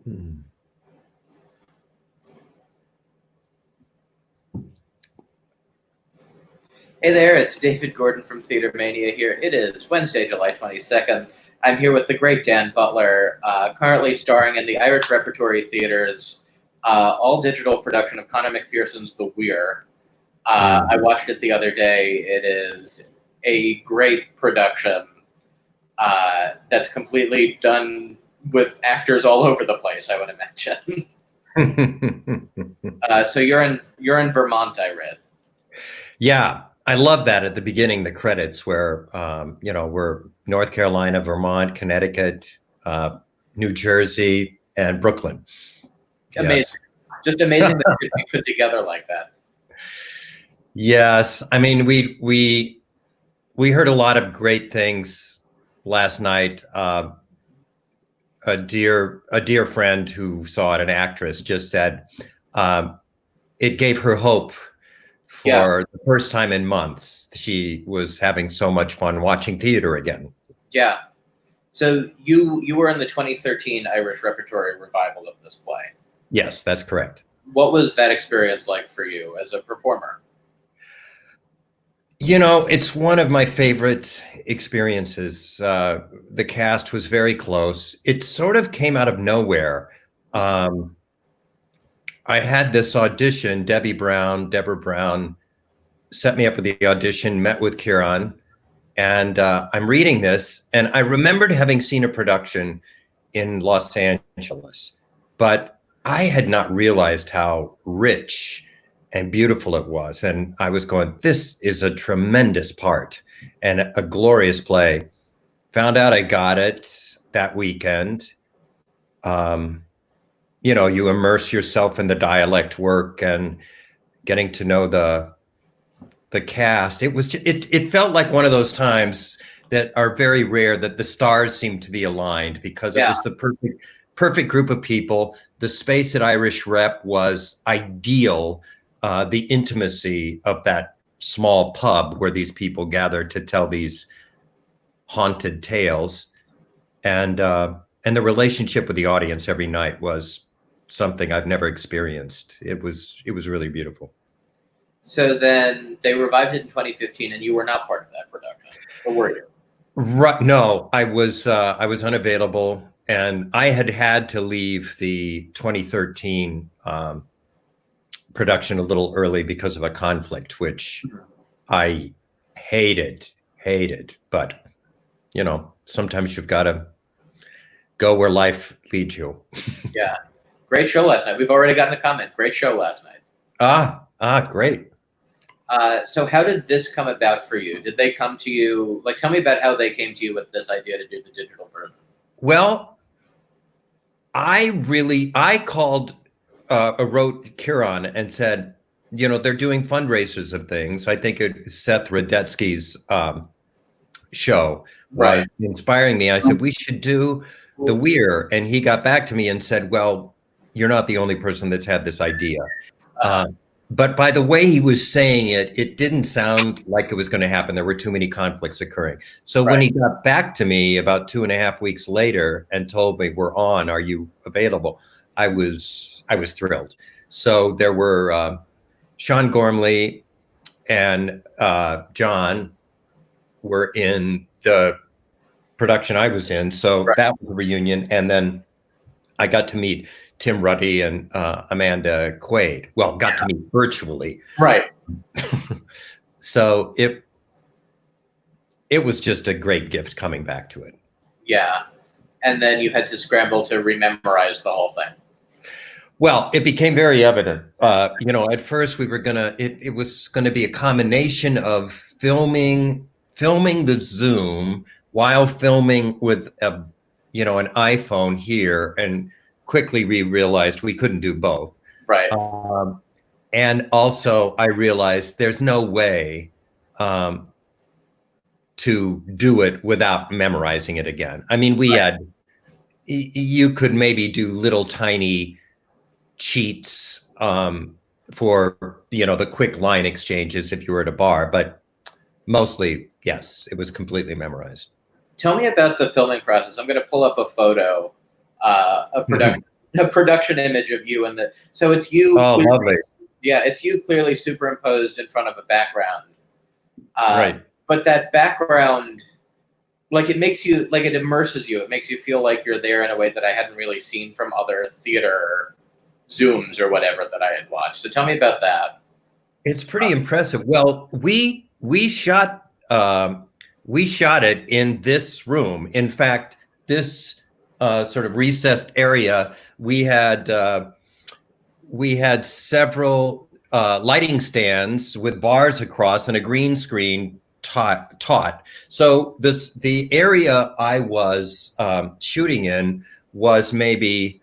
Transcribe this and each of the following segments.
Hmm. Hey there, it's David Gordon from TheaterMania here. It is Wednesday, July 22nd. I'm here with the great Dan Butler, currently starring in the Irish Repertory Theatre's all-digital production of Conor McPherson's The Weir. I watched it the other day. It is a great production that's completely done with actors all over the place, I would imagine. So you're in Vermont, I read. Yeah, I love that at the beginning, the credits where, we're North Carolina, Vermont, Connecticut, New Jersey, and Brooklyn. Amazing. Yes. Just amazing that it could be put together like that. Yes. I mean, we heard a lot of great things last night. A dear friend who saw it, an actress, just said it gave her hope for the first time in months. She was having so much fun watching theater again. Yeah. So you were in the 2013 Irish Repertory revival of this play. Yes, that's correct. What was that experience like for you as a performer? You know, it's one of my favorite experiences. The cast was very close. It sort of came out of nowhere. I had this audition. Deborah Brown set me up with the audition, met with Kieran, and I'm reading this, and I remembered having seen a production in Los Angeles, but I had not realized how rich and beautiful it was. And I was going, this is a tremendous part and a glorious play. Found out I got it that weekend. You immerse yourself in the dialect work and getting to know the cast. It felt like one of those times that are very rare, that the stars seemed to be aligned, because it was the perfect group of people. The space at Irish Rep was ideal. The intimacy of that small pub where these people gathered to tell these haunted tales, and the relationship with the audience every night was something I've never experienced. It was really beautiful. So then they revived it in 2015, and you were not part of that production, or were you? Right. No, I was unavailable, and I had to leave the 2013 production a little early because of a conflict, which I hated. But sometimes you've got to go where life leads you. Yeah, great show last night. We've already gotten a comment. Great show last night. Great. So how did this come about for you? Did they come to you? Like, tell me about how they came to you with this idea to do the digital version. Well, I called, wrote Kieran and said, they're doing fundraisers of things. I think Seth Rudetsky's show was inspiring me. I said, we should do The Weir. And he got back to me and said, well, you're not the only person that's had this idea. But by the way he was saying it, it didn't sound like it was going to happen. There were too many conflicts occurring. So when he got back to me about 2.5 weeks later and told me, we're on, are you available? I was thrilled. So there were Sean Gormley and John were in the production I was in. So that was a reunion. And then I got to meet Tim Ruddy and Amanda Quaid. Well, got to meet virtually. Right. So it was just a great gift coming back to it. Yeah. And then you had to scramble to rememorize the whole thing. Well, it became very evident. At first we were it was gonna be a combination of filming the Zoom while filming with an iPhone here, and quickly we realized we couldn't do both. Right. And also I realized there's no way to do it without memorizing it again. I mean, you could maybe do little tiny cheats for, the quick line exchanges if you were at a bar, but mostly, yes, it was completely memorized. Tell me about the filming process. I'm going to pull up a photo of production a production image of you and so it's you. Oh, lovely. Yeah, it's you clearly superimposed in front of a background. Right. But that background, like, it makes you, like, it immerses you. It makes you feel like you're there in a way that I hadn't really seen from other theater Zooms or whatever that I had watched. So tell me about that. It's pretty impressive. Well, we shot it in this room. In fact, this sort of recessed area, we had several lighting stands with bars across and a green screen taut. So the area I was shooting in was maybe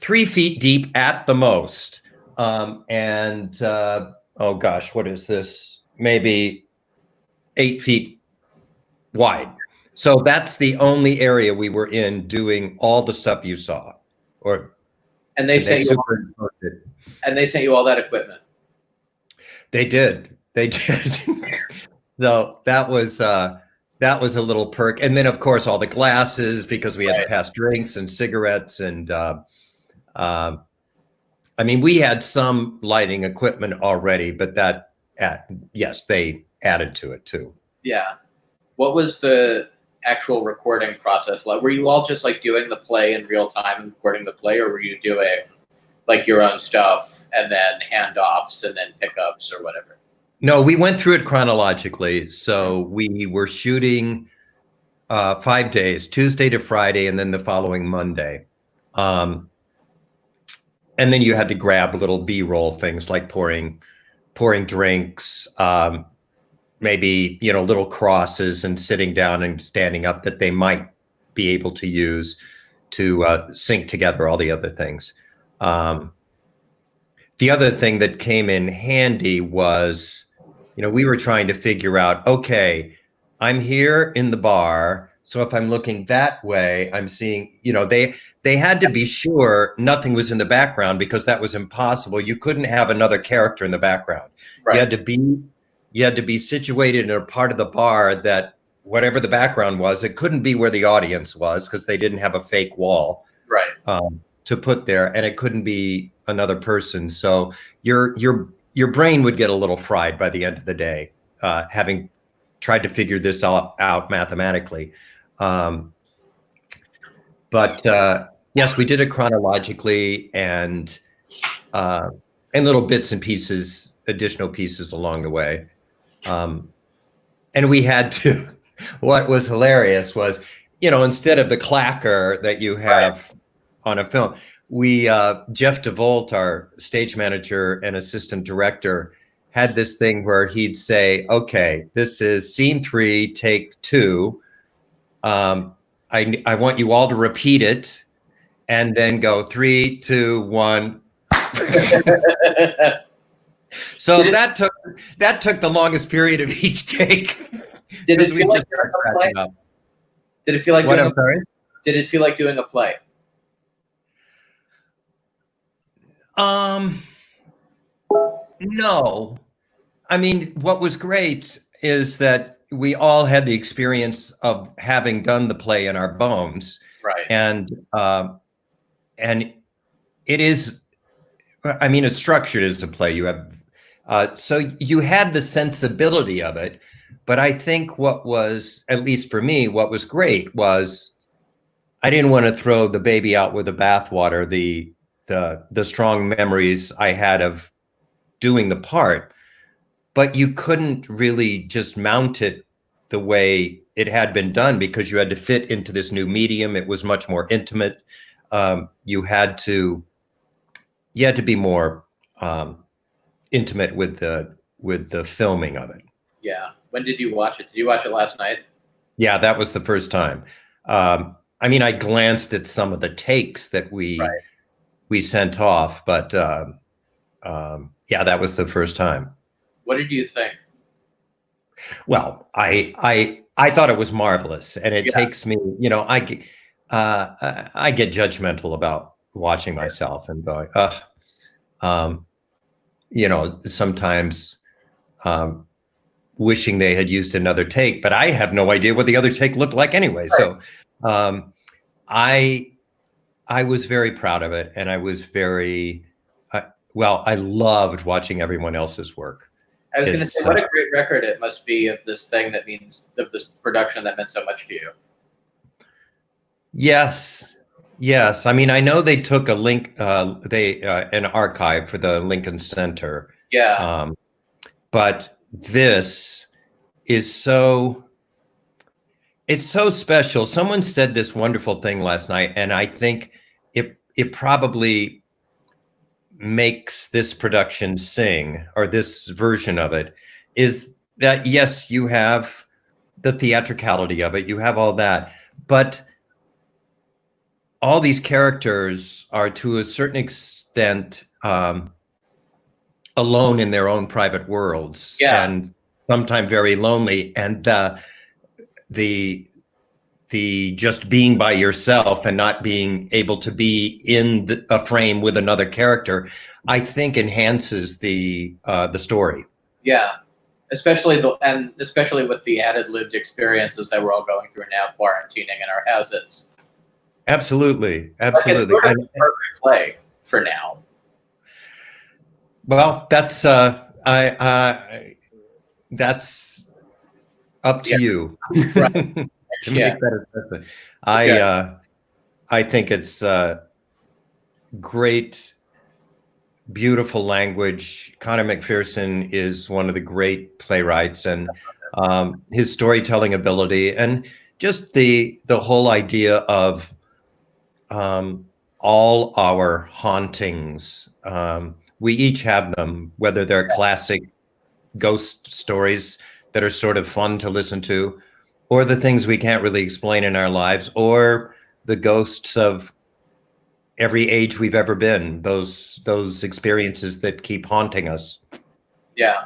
3 feet deep at the most. Oh gosh, what is this? Maybe 8 feet wide. So that's the only area we were in doing all the stuff you saw. And they sent you all that equipment. They did. So that was a little perk. And then of course all the glasses, because we had to pass drinks and cigarettes, and I mean, we had some lighting equipment already, but yes, they added to it too. Yeah. What was the actual recording process like? Were you all just like doing the play in real time and recording the play, or were you doing like your own stuff and then handoffs and then pickups or whatever? No, we went through it chronologically. So we were shooting 5 days, Tuesday to Friday, and then the following Monday. And then you had to grab little B-roll things like pouring drinks, maybe, little crosses and sitting down and standing up that they might be able to use to sync together all the other things. The other thing that came in handy was, we were trying to figure out, okay, I'm here in the bar, so if I'm looking that way, I'm seeing, they had to be sure nothing was in the background, because that was impossible. You couldn't have another character in the background. Right. You had to be situated in a part of the bar that whatever the background was, it couldn't be where the audience was, because they didn't have a fake wall to put there, and it couldn't be another person. So your brain would get a little fried by the end of the day, having tried to figure this all out mathematically. But yes, we did it chronologically, and little bits and pieces, additional pieces along the way. And we had to, what was hilarious was, instead of the clacker that you have on a film, we, Jeff DeVolt, our stage manager and assistant director, had this thing where he'd say, okay, this is scene 3, take 2. I want you all to repeat it, and then go 3, 2, 1. So that took the longest period of each take. Did it feel like doing a play? Did it feel like doing a play? Did it feel like doing a play? No. I mean, what was great is that we all had the experience of having done the play in our bones. Right. And it is, I mean, it's structured as a play. You have, so you had the sensibility of it. But I think what was, at least for me, what was great was I didn't want to throw the baby out with the bathwater, the strong memories I had of doing the part. But you couldn't really just mount it the way it had been done, because you had to fit into this new medium. It was much more intimate. You had to be more intimate with the filming of it. Yeah. When did you watch it? Did you watch it last night? Yeah, that was the first time. I mean, I glanced at some of the takes that we sent off, but yeah, that was the first time. What did you think? Well, I thought it was marvelous, and it takes me, I get judgmental about watching myself and going, sometimes wishing they had used another take, but I have no idea what the other take looked like anyway. Right. So I I was very proud of it, and I was very well. I loved watching everyone else's work. I was going to say, what a great record it must be of this thing of this production that meant so much to you. Yes. Yes. I mean, I know they took a an archive for the Lincoln Center. Yeah. But this is it's so special. Someone said this wonderful thing last night, and I think it probably makes this production sing, or this version of it, is that yes, you have the theatricality of it, you have all that, but all these characters are to a certain extent alone in their own private worlds, and sometimes very lonely, and the just being by yourself and not being able to be in a frame with another character, I think enhances the story. Yeah, especially with the added lived experiences that we're all going through now, quarantining in our houses. Absolutely. Like, it's sort of a perfect play for now. Well, that's that's up to you. Right. To make that assessment. I think it's great, beautiful language. Conor McPherson is one of the great playwrights, and his storytelling ability, and just the whole idea of all our hauntings. We each have them, whether they're classic ghost stories that are sort of fun to listen to, or the things we can't really explain in our lives, or the ghosts of every age we've ever been, those experiences that keep haunting us. Yeah.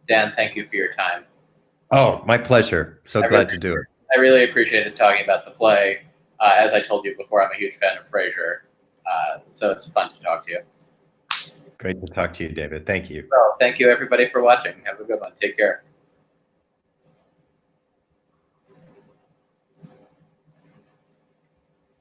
Dan, thank you for your time. Oh, my pleasure. So glad to do it. I really appreciated talking about the play. As I told you before, I'm a huge fan of Frasier, so it's fun to talk to you. Great to talk to you, David. Thank you. Well, thank you, everybody, for watching. Have a good one. Take care.